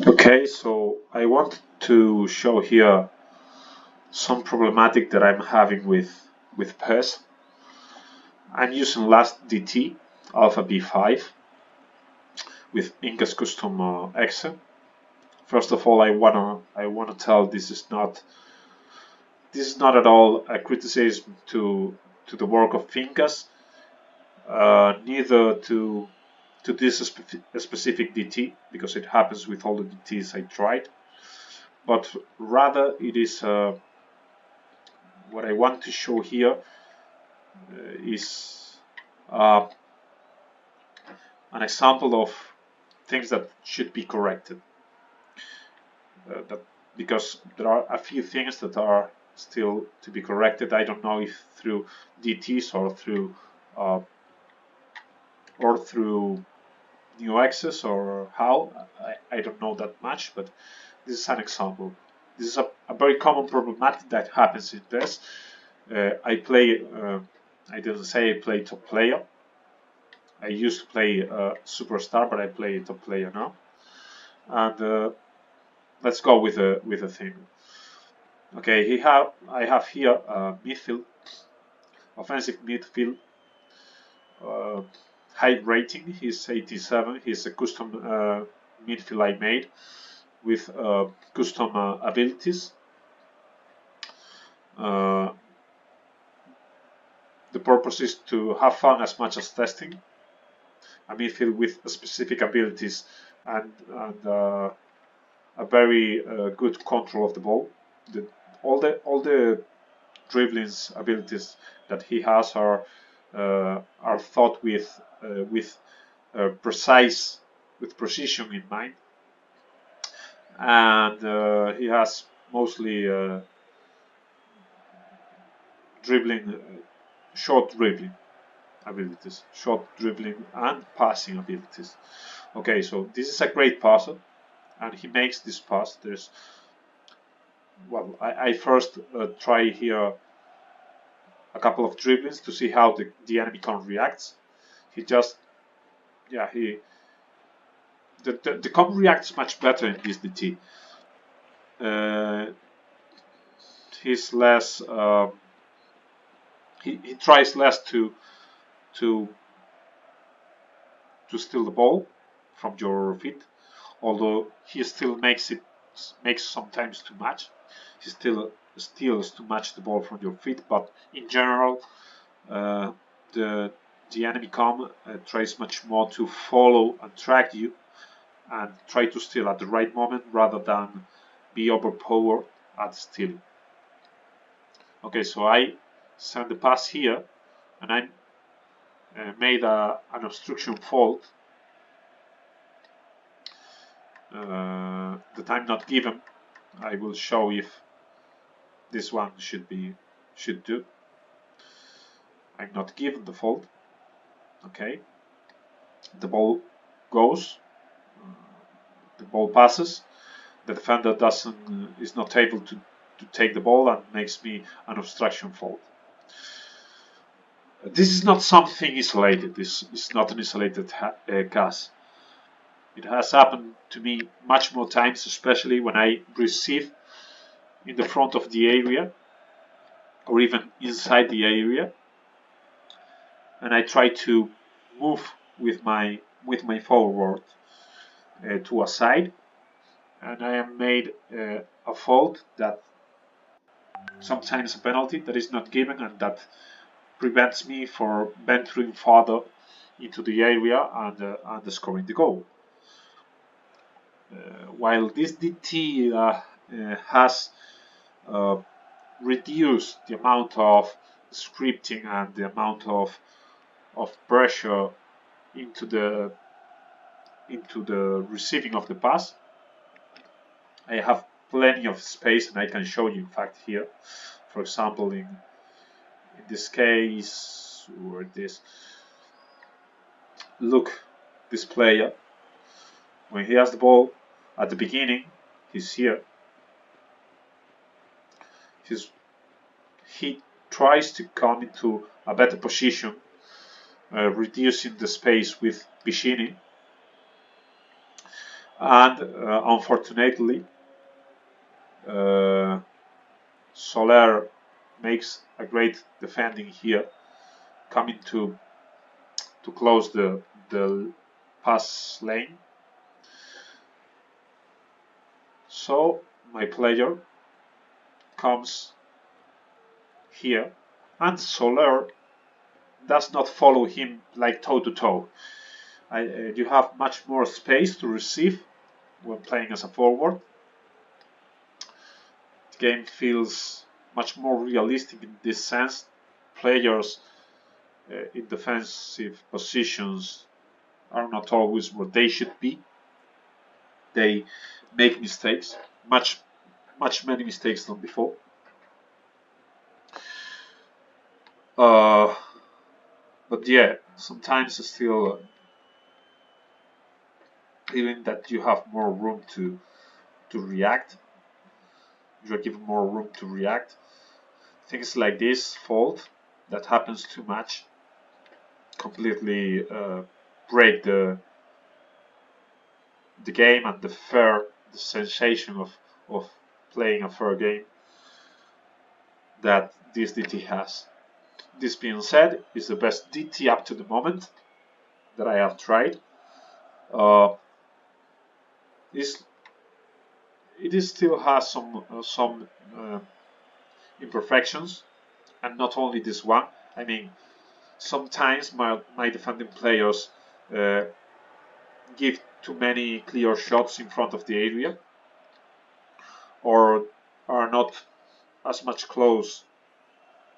Okay, so I want to show here some problematic that I'm having with PES. I'm using last DT Alpha B5 with Inca's custom exe. First of all, I wanna tell this is not at all a criticism to the work of Incas, neither to this specific DT because it happens with all the DTs I tried, but rather it is what I want to show here is uh, an example of things that should be corrected. That because there are a few things that are still to be corrected. I don't know if through DTs uh, or through new access or how. I don't know that much, but this is an example. This is a very common problematic that happens in PES. I play. I didn't say I play top player. I used to play superstar, but I play top player now. And let's go with a thing. Okay, I have here midfield, offensive midfield, uh, high rating. He's 87. He's a custom midfield I made with custom abilities. Uh, the purpose is to have fun as much as testing a midfield with specific abilities and a very good control of the ball. The, all the dribblings abilities that he has are thought with precise with precision in mind, and he has mostly dribbling, short dribbling abilities, short dribbling and passing abilities. Okay, so this is a great passer, and he makes this pass. I first try here a couple of dribblings to see how the enemy con reacts. He just, yeah, the con reacts much better in this DT. He's less, he tries less to steal the ball from your feet, although he still makes sometimes too much. He still steals too much the ball from your feet, but in general, uh, the enemy com tries much more to follow and track you and try to steal at the right moment rather than be overpowered at stealing. Okay, so I send the pass here, and I made an obstruction fault. The time not given. I will show if this one should do. I'm not given the fault. Okay, the ball goes, the ball passes. The defender is not able to take the ball and makes me an obstruction fault. This is not something isolated. This is not an isolated case. It has happened to me much more times, especially when I receive in the front of the area or even inside the area, and I try to move with my forward to a side, and I am made a fault that sometimes a penalty that is not given, and that prevents me from venturing further into the area and scoring the goal. While this DT has reduced the amount of scripting and the amount of pressure into the receiving of the pass, I have plenty of space, and I can show you in fact here. For example, in this case, or this, look, this player, when he has the ball at the beginning, he's here. He tries to come into a better position, reducing the space with Piccini. And unfortunately, Soler makes a great defending here, coming to close the pass lane. So my player comes here, and Soler does not follow him like toe to toe. You have much more space to receive when playing as a forward. The game feels much more realistic in this sense. Players in defensive positions are not always where they should be. They make mistakes, many mistakes than before. But yeah, sometimes it's still feeling that you have more room to react. You're given more room to react. Things like this fault that happens too much completely break the game and the sensation of playing a fair game that this DT has. This being said, it's the best DT up to the moment that I have tried. It still has some imperfections, and not only this one. I mean, sometimes my defending players give too many clear shots in front of the area, or are not as much close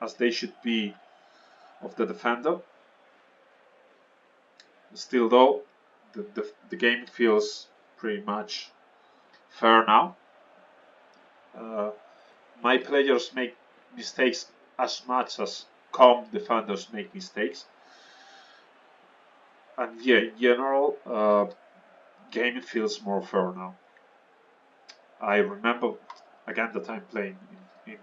as they should be of the defender. Still though, the game feels pretty much fair now. My players make mistakes as much as calm defenders make mistakes. And yeah, in general, game feels more fair now. I remember again that I'm playing in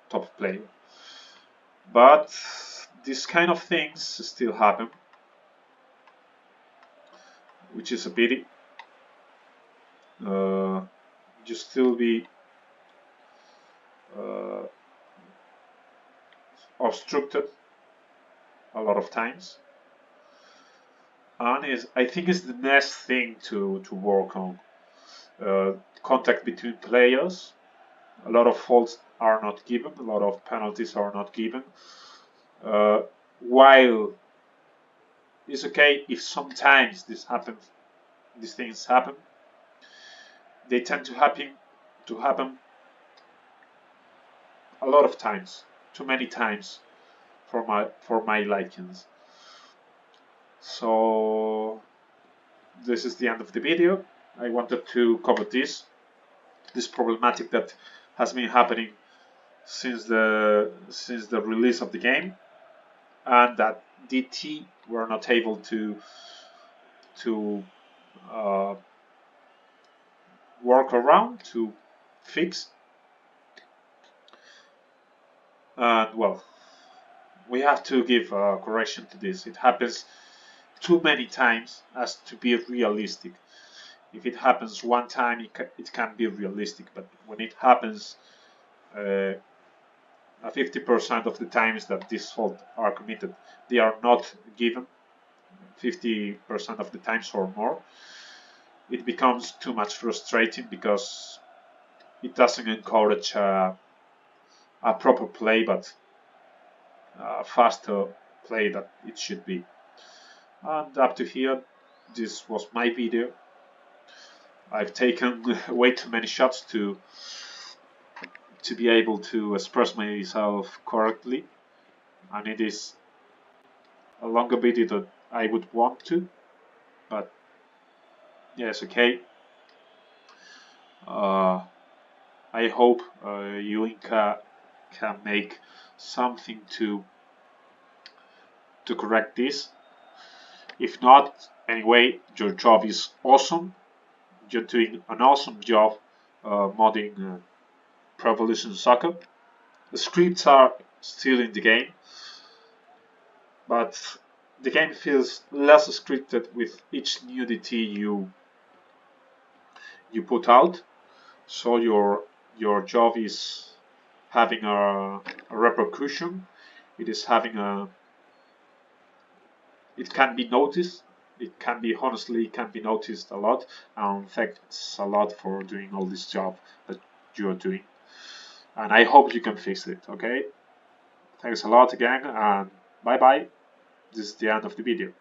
top player, but these kind of things still happen, which is a pity. You still be obstructed a lot of times, and I think it's the next thing to work on. Contact between players. A lot of faults are not given, a lot of penalties are not given. While it's okay if sometimes these things happen, they tend to happen a lot of times, too many times for my likings. So this is the end of the video. I wanted to cover this problematic that has been happening since the release of the game, and that DT were not able to work around, to fix. And well, we have to give a correction to this. It happens too many times as to be realistic. If it happens one time, it can be realistic, but when it happens 50% of the times that this fault are committed, they are not given 50% of the times or more, it becomes too much frustrating because it doesn't encourage a proper play, but a faster play that it should be. And up to here, this was my video. I've taken way too many shots to be able to express myself correctly, and it is a longer video than I would want to, but yes, okay. I hope you can make something to correct this. If not, anyway, your job is awesome. You're doing an awesome job modding Pro Evolution Soccer. The scripts are still in the game, but the game feels less scripted with each new DT you put out. So your job is having a repercussion. It is having a. It can be noticed. It can be honestly can be noticed a lot. And thanks a lot for doing all this job that you are doing. And I hope you can fix it. Okay. Thanks a lot again, and bye bye. This is the end of the video.